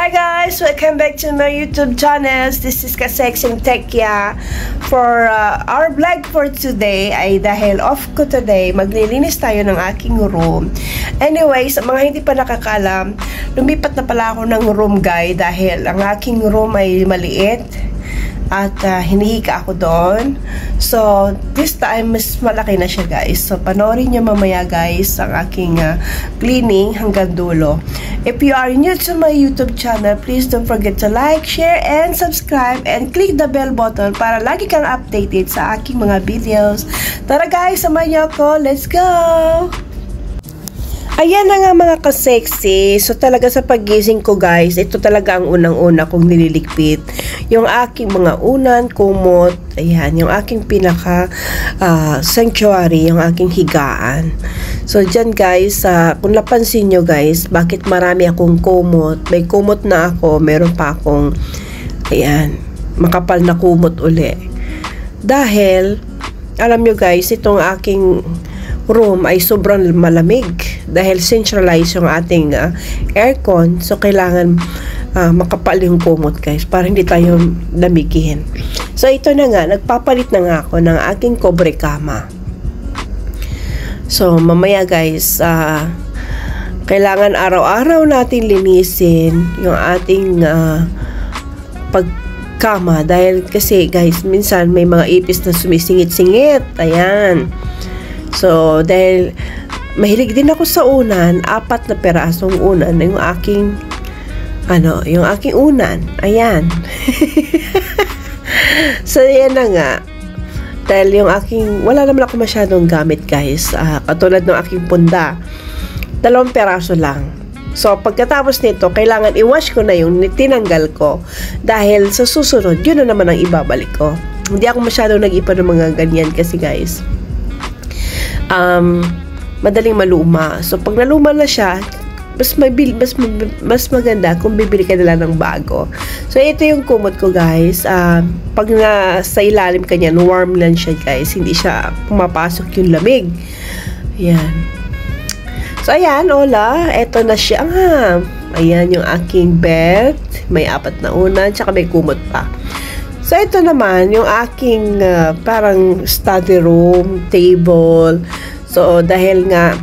Hi guys! Welcome back to my YouTube channels. This is Kasexing Tekya. For our vlog for today ay dahil off ko today, maglilinis tayo ng aking room. Anyways, mga hindi pa nakakaalam, lumipat na pala ako ng room guys dahil ang aking room ay maliit at hinihika ako doon. So, this time, mas malaki na siya guys. So, panoorin nyo mamaya guys ang aking cleaning hanggang dulo. If you are new to my YouTube channel, please don't forget to like, share, and subscribe, and click the bell button para lagi kang updated sa aking mga videos. Tara guys, samahan niyo ako. Let's go! Ayan na nga mga ka-sexy. So talaga sa paggising ko guys, ito talaga ang unang-una kong nililigpit. Yung aking mga unan, kumot, ayan, yung aking pinaka sanctuary, yung aking higaan. So dyan guys, kung napansin nyo guys, bakit marami akong kumot? May kumot na ako, meron pa akong, ayan, makapal na kumot uli. Dahil, alam nyo guys, itong aking room ay sobrang malamig dahil centralized yung ating aircon, so kailangan makapal yung kumot guys para hindi tayo lamigin. So ito na nga, nagpapalit na nga ako ng aking kobre kama. So mamaya guys, kailangan araw-araw natin linisin yung ating pagkama dahil kasi guys minsan may mga ipis na sumisingit-singit. Ayan. So, dahil mahilig din ako sa unan, 4 na perasong unan yung aking yung aking unan. Ayan. So, yan na nga. Dahil yung aking, wala naman ako masyadong gamit guys. Katulad ng aking punda. 2 peraso lang. So, pagkatapos nito, kailangan i-wash ko na yung tinanggal ko. Dahil sa susunod, yun na naman ang ibabalik ko. Hindi ako masyadong nag-ipa ng mga ganyan kasi guys. Madaling maluma. So, pag naluma na siya, mas maganda kung bibili ka nila ng bago. So, ito yung kumot ko, guys. Pag sa ilalim kanya, warm lang siya, guys. Hindi siya pumapasok yung lamig. Ayan. So, ayan, hola. Ito na siya. Ayan yung aking bed. May 4 na unan, tsaka may kumot pa. So, ito naman, yung aking parang study room, table. So, dahil nga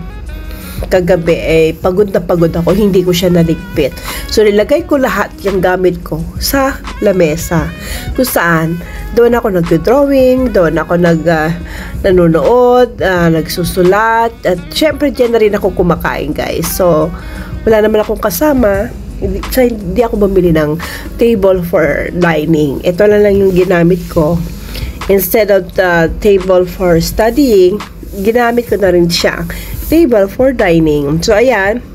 kagabi, pagod na pagod ako, hindi ko siya naligpit. So, nilagay ko lahat yung gamit ko sa lamesa. Kung saan, doon ako nag-drawing, doon ako nanonood, nagsusulat, at syempre, dyan na rin ako kumakain, guys. So, wala naman akong kasama. Hindi ako bumili ng table for dining. Ito lang yung ginamit ko. Instead of the table for studying, ginamit ko na rin siya table for dining. So, ayan.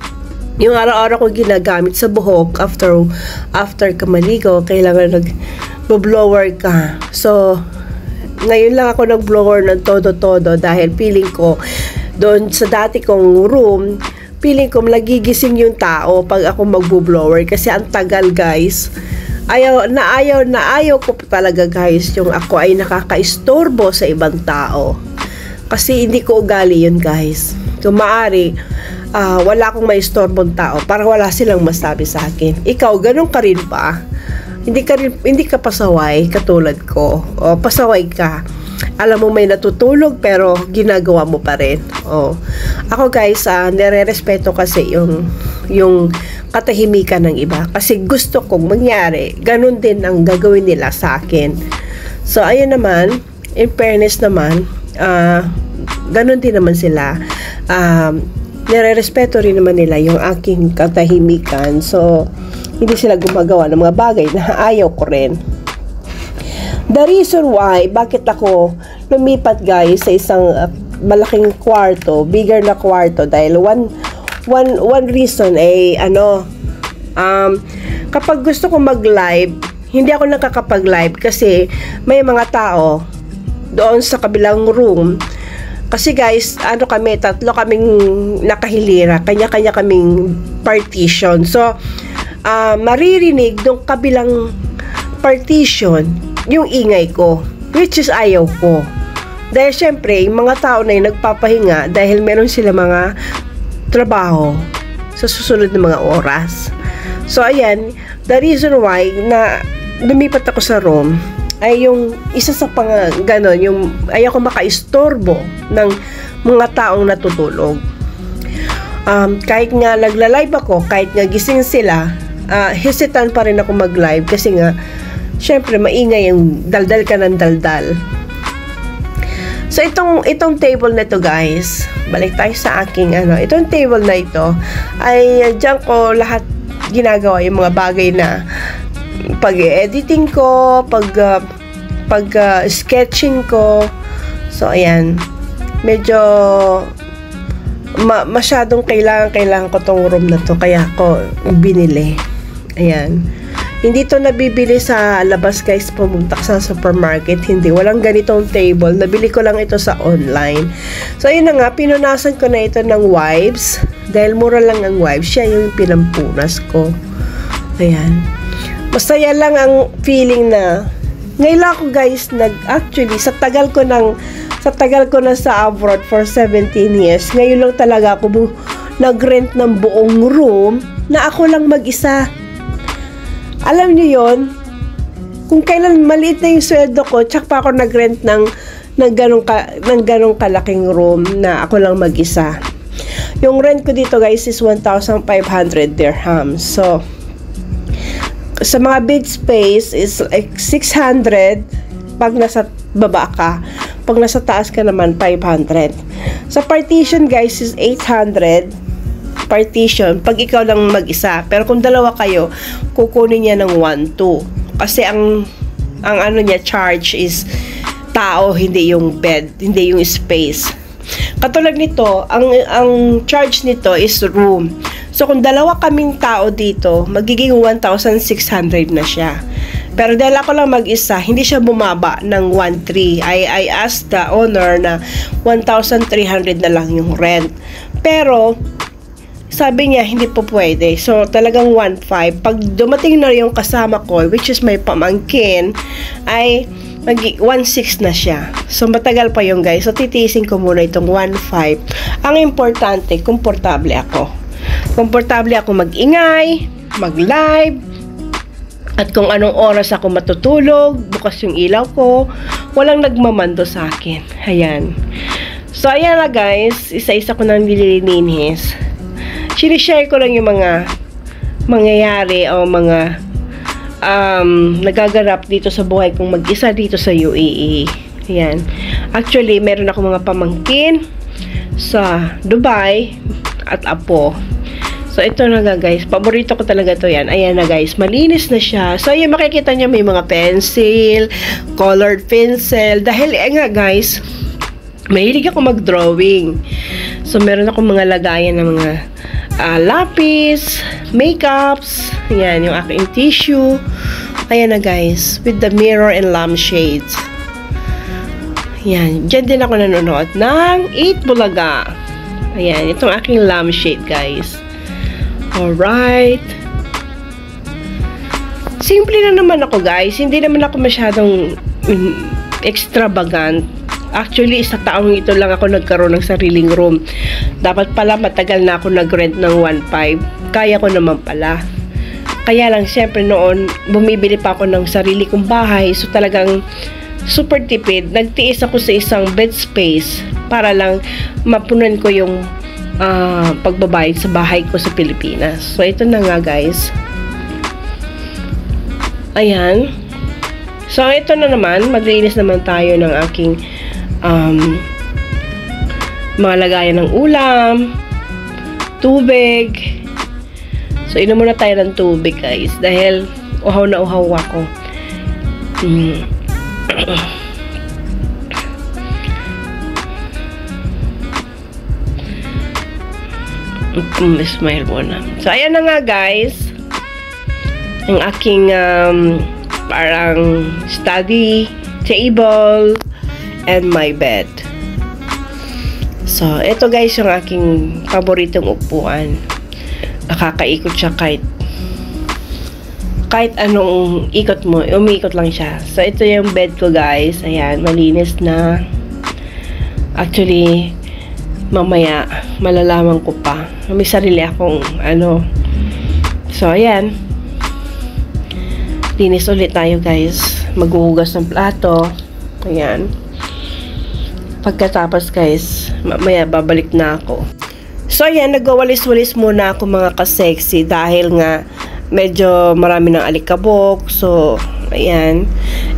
Yung araw-araw ko ginagamit sa buhok after ka maligo, kailangan nag-blower ka. So, ngayon lang ako nag-blower ng todo-todo dahil feeling ko doon sa dati kong room, feeling ko nagigising yung tao pag ako magbo-blower kasi ang tagal guys. Ayaw ko talaga guys yung ako ay nakaka-istorbo sa ibang tao. Kasi hindi ko ugali yun guys. Kung maaari, wala akong maistorbong tao para wala silang masabi sa akin. Ikaw, ganun ka rin ba? Hindi ka pasaway katulad ko. O pasaway ka. Alam mo may natutulog pero ginagawa mo pa rin. Ako guys, nire-respeto kasi yung katahimikan ng iba. Kasi gusto kong mangyari, ganun din ang gagawin nila sa akin. So, ayun naman, in fairness naman, ganun din naman sila. Nire-respeto rin naman nila yung aking katahimikan. So, hindi sila gumagawa ng mga bagay na ayaw ko rin. The reason why, bakit ako lumipat guys sa isang malaking kwarto, bigger na kwarto, dahil one reason ay kapag gusto ko mag-live, hindi ako nakakapag-live kasi may mga tao doon sa kabilang room. Kasi guys, kami, 3 kaming nakahilira, kanya-kanya kaming partition. So, maririnig doon kabilang partition yung ingay ko, which is ayaw ko. Dahil syempre, yung mga tao na yung nagpapahinga dahil meron sila mga trabaho sa susunod na mga oras. So, ayan, the reason why na lumipat ako sa room ay yung isa sa ganon, yung ayoko makaistorbo ng mga taong natutulog. Kahit nga nagla-live ako, kahit nga gising sila, hesitant pa rin ako mag-live kasi nga syempre maingay yung daldal ka ng daldal. So itong table na to guys, balik tayo sa aking itong table na ito ay diyan ko lahat ginagawa, yung mga bagay na pag-editing ko, pag sketching ko. So ayan, medyo masyadong kailangan ko tong room na to, kaya ako binili. Ayan, hindi to nabibili sa labas guys, pumunta sa supermarket, hindi, walang ganitong table, nabili ko lang ito sa online. So ayun na nga, pinunasan ko na ito ng wipes dahil mura lang ang wipes, siya yung pinampunas ko. Ayan, masaya lang ang feeling na ngayon lang ako guys actually sa tagal ko na sa abroad for 17 years, ngayon lang talaga ako nag-rent ng buong room na ako lang mag-isa. Alam niyo yon, kung kailan maliit na yung sweldo ko, tsak pa ako nag-rent ng ganong kalaking room na ako lang mag-isa. Yung rent ko dito guys is 1,500 dirhams. So sa mga bed space is like 600 pag nasa baba ka. Pag nasa taas ka naman, 500. Sa partition guys is 800 partition pag ikaw lang mag-isa. Pero kung dalawa kayo, kukunin niya ng 1,200. Kasi ang niya charge is tao, hindi yung bed, hindi yung space. Katulad nito, ang charge nito is room. So, kung dalawa kaming tao dito, magiging 1,600 na siya. Pero dahil ako lang mag-isa, hindi siya bumaba ng 1,300. I asked the owner na 1,300 na lang yung rent. Pero, sabi niya, hindi po pwede. So, talagang 1,500. Pag dumating na yung kasama ko, which is my pamangkin, ay 1,600 na siya. So, matagal pa yung guys. So, titiisin ko muna itong 1,500. Ang importante, komportable ako. Komportable ako mag-ingay, mag-live, at kung anong oras ako matutulog, bukas yung ilaw ko, walang nagmamando sa akin. Ayan. So, ayan na guys, isa-isa ko nang nililinis. Sinishare ko lang yung mga mangyayari o mga nagaganap dito sa buhay kong mag-isa dito sa UAE. Ayan. Actually, meron ako mga pamangkin sa Dubai at apo. So, ito na nga guys. Paborito ko talaga to yan. Ayan na guys. Malinis na siya. So, yung makikita niya may mga pencil, colored pencil. Dahil, nga guys, mahilig ako mag-drawing. So, meron ako mga lagayan ng mga lapis, makeups. Ayan, yung aking tissue. Ayan na guys. With the mirror and lampshades. Ayan. Diyan din ako nanonood ng 8 Bulaga. Ayan. Itong aking lampshade guys. Alright. Simple na naman ako guys. Hindi naman ako masyadong extravagant. Actually, sa taong ito lang ako nagkaroon ng sariling room. Dapat pala matagal na ako nag-rent ng 1,500. Kaya ko naman pala. Kaya lang, syempre noon, bumibili pa ako ng sarili kong bahay. So talagang super tipid. Nagtiis ako sa isang bed space para lang mapunan ko yung pagbabayad sa bahay ko sa Pilipinas. So, ito na nga guys. Ayan. So, ito na naman. Maglinis naman tayo ng aking mga lagayan ng ulam, tubig. So, inom muna tayo ng tubig guys. Dahil uhaw na uhaw ako. Smile muna. So, ayan na nga guys. Ang aking parang study table and my bed. So, ito guys yung aking paboritong upuan. Nakakaikot siya kahit anong ikot mo, umiikot lang siya. So, ito yung bed ko guys. Ayan, malinis na. Actually, mamaya malalaman ko pa. May sarili akong So, ayan. linis ulit tayo guys. Maghuhugas ng plato. Ayan. Pagkatapos guys, mamaya babalik na ako. So ayan, nagwawalis-walis muna ako mga ka-sexy dahil nga medyo marami ng alikabok. So ayan,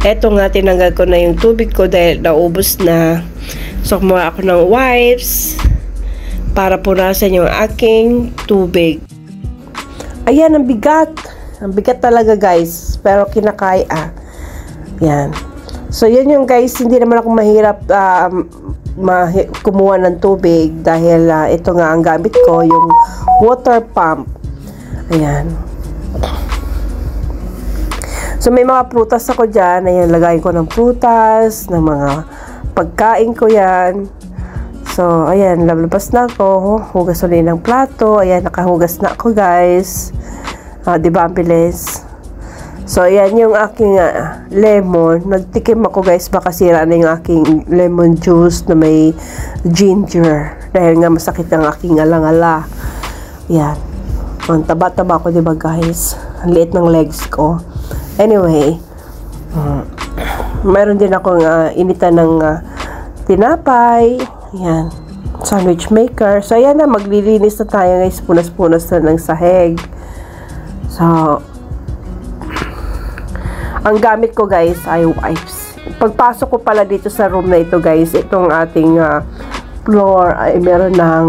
eto nga tinanggal ko na yung tubig ko dahil naubos na. So kumuha ako ng wipes para punasan yung aking tubig. Ayan, ang bigat. Ang bigat talaga guys, pero kinakaya. Yan. So yun yung guys, hindi naman ako mahirap kumuha ng tubig dahil ito nga ang gamit ko, yung water pump. Ayan. So may mga prutas ako dyan. Ayan, lagayin ko ng prutas, ng mga pagkain ko yan. So ayan, lalabas na ako. Hugas ulit ng plato. Ayan, nakahugas na ako guys. Diba ang bilis? So, ayan yung aking lemon. Nagtikim ako guys, baka sira na yung aking lemon juice na may ginger. Dahil nga masakit ang aking alangala. Ayan. Ang taba-taba ko, diba guys? Ang liit ng legs ko. Anyway, mayroon din akong initan ng tinapay. Ayan. Sandwich maker. So, ayan na, maglilinis na tayo guys. Punas-punas na ng sahig. So, ang gamit ko guys ay wipes. Pagpasok ko pala dito sa room na ito guys, itong ating floor ay meron ng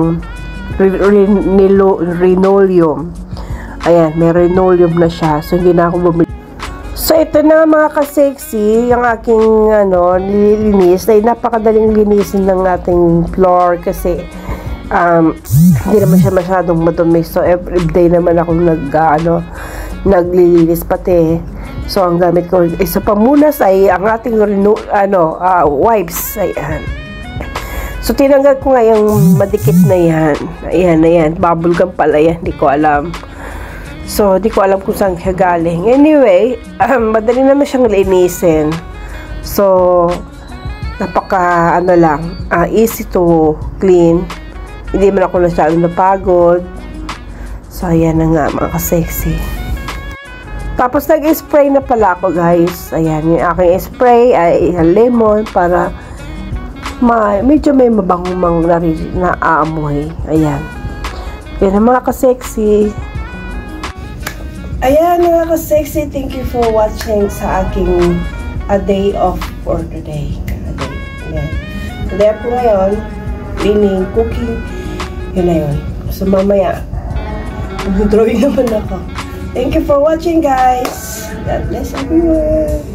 linoleum. Ayan, may linoleum na siya. So, hindi na ako bumili. So, ito na mga ka-sexy, yung aking nililinis. Ay napakadaling linisin ng ating floor kasi hindi naman siya masyadong madumi. So, everyday naman ako naglilinis pati. So, ang gamit ko, isa pamunas ay ang ating wipes. Ayan. So, tinanggal ko nga yung madikit na yan. Ayan, ayan. Bubblegum pala yan. Hindi ko alam. So, hindi ko alam kung saan siya galing. Anyway, madali naman siyang linisin. So, napaka, easy to clean. Hindi man ako masyadong napagod. So, ayan na nga mga ka-sexy. Tapos, nag-spray na pala ako, guys. Ayan, yung aking spray ay lemon para medyo may mabangong na aamoy. Ayan. Yan ang mga ka-sexy. Ayan, mga ka-sexy. Thank you for watching sa aking a day off for today. Ayan. Today po ngayon, cleaning, cooking, yun na yun. So, mamaya, mag-drawing naman ako. Thank you for watching, guys. God bless everyone.